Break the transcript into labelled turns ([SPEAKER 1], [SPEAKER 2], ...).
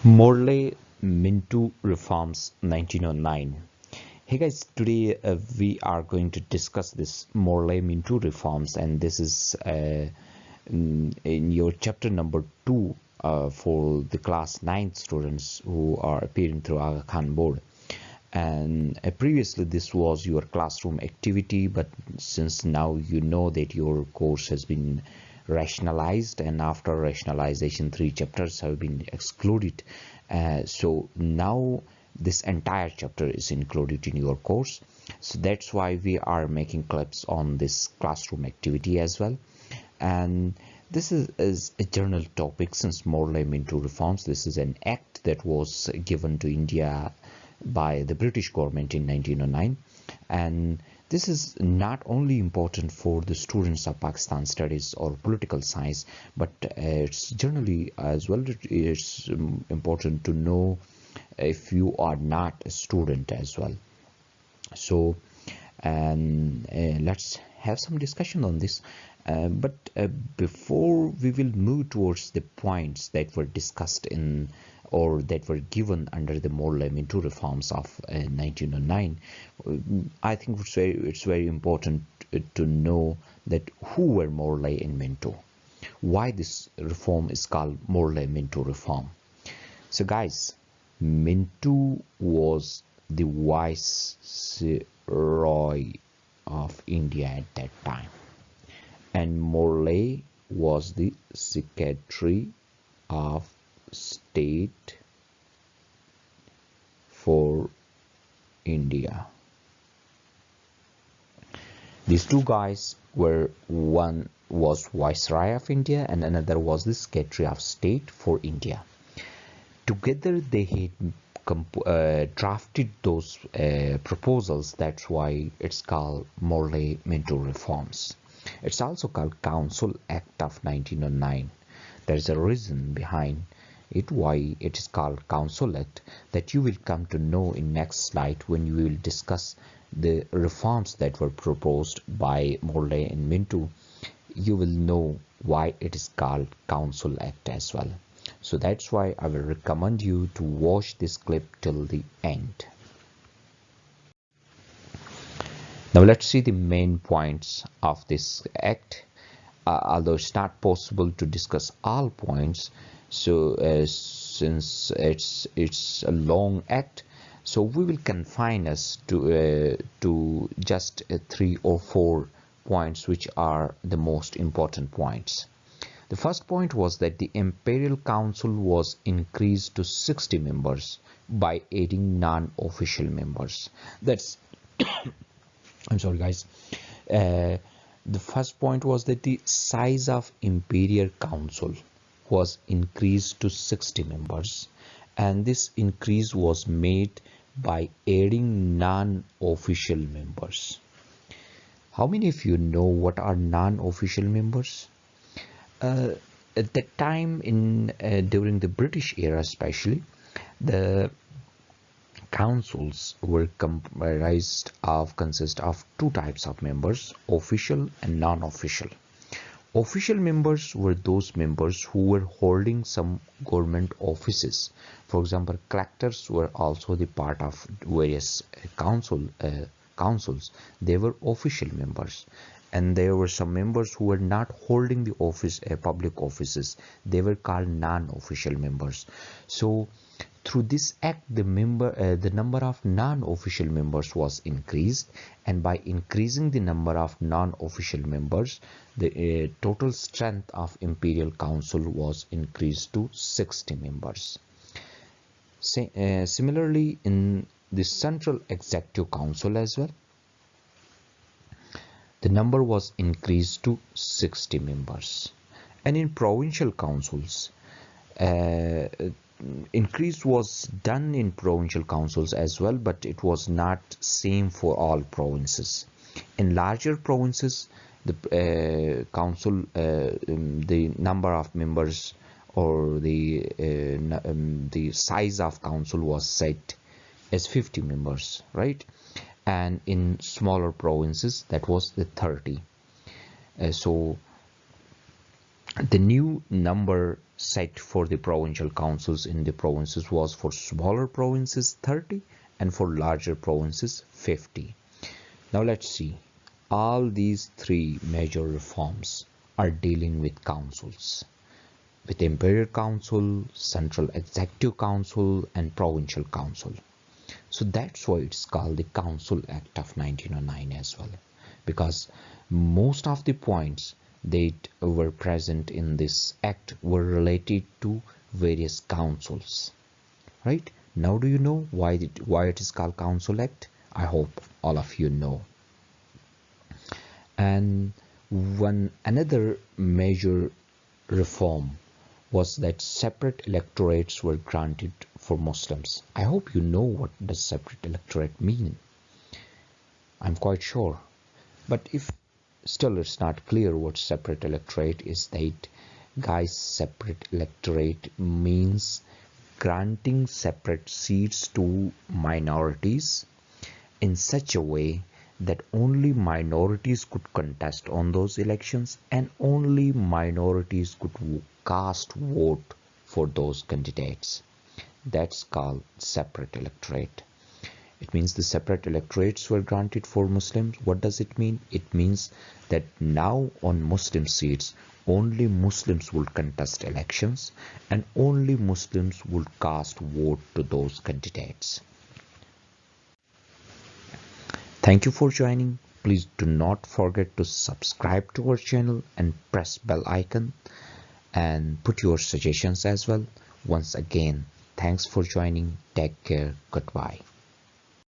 [SPEAKER 1] Morlay Minto reforms 1909. Hey guys, today we are going to discuss this Morlay Minto reforms, and this is in your chapter number 2 for the class 9 students who are appearing through Aga Khan board. And previously this was your classroom activity, but since now you know that your course has been rationalized, and after rationalization 3 chapters have been excluded, so now this entire chapter is included in your course. So that's why we are making clips on this classroom activity as well. And this is a general topic since Morlay Minto reforms. This is an act that was given to India by the British government in 1909, and this is not only important for the students of Pakistan studies or political science, but it's generally as well. It's important to know if you are not a student as well. So and let's have some discussion on this, but before we will move towards the points that were discussed in or that were given under the Morlay Minto reforms of 1909, I think it's very important to know that who were Morlay and Minto, why this reform is called Morlay Minto reform. So guys, Minto was the viceroy of India at that time, and Morlay was the Secretary of State for India. These two guys were, one was Viceroy of India and another was the Secretary of State for India. Together they had drafted those proposals. That's why it's called Morlay Minto reforms. It's also called Council Act of 1909. There's a reason behind it why it is called Council Act that you will come to know in next slide when you will discuss the reforms that were proposed by Morlay and Minto. You will know why it is called Council Act as well. So that's why I will recommend you to watch this clip till the end. Now let's see the main points of this act. Although it's not possible to discuss all points, so since it's a long act, so we will confine us to just 3 or 4 points which are the most important points. The first point was that the Imperial Council was increased to 60 members by adding non-official members. That's I'm sorry guys. The first point was that the size of Imperial Council was increased to 60 members, and this increase was made by adding non-official members. How many of you know what are non-official members? At that time during the British era especially, the councils were consist of 2 types of members, official and non-official. Official members were those members who were holding some government offices. For example, collectors were also the part of various councils. They were official members. And there were some members who were not holding the office, public offices. They were called non-official members. So through this act, the number of non-official members was increased, and by increasing the number of non-official members, the total strength of Imperial Council was increased to 60 members. Similarly, in the Central Executive Council as well, the number was increased to 60 members. And in provincial councils, increase was done in provincial councils as well, but it was not same for all provinces. In larger provinces, the council, the number of members or the size of council was set as 50 members, right? And in smaller provinces that was the 30. So the new number set for the provincial councils in the provinces was for smaller provinces 30 and for larger provinces 50. Now let's see. All these three major reforms are dealing with councils, with Imperial Council, Central Executive Council and Provincial Council. So that's why it's called the Council Act of 1909 as well, because most of the points that were present in this act were related to various councils. Right? Now do you know why it is called Council Act? I hope all of you know. And one another major reform was that separate electorates were granted for Muslims. I hope you know what does separate electorate mean. I'm quite sure. But if still it's not clear what separate electorate is, that guys, separate electorate means granting separate seats to minorities in such a way that only minorities could contest on those elections and only minorities could cast vote for those candidates. That's called separate electorate. It means the separate electorates were granted for Muslims. What does it mean? It means that now on Muslim seats only Muslims will contest elections and only Muslims will cast vote to those candidates. Thank you for joining. Please do not forget to subscribe to our channel and press bell icon and put your suggestions as well. Once again, thanks for joining. Take care. Goodbye.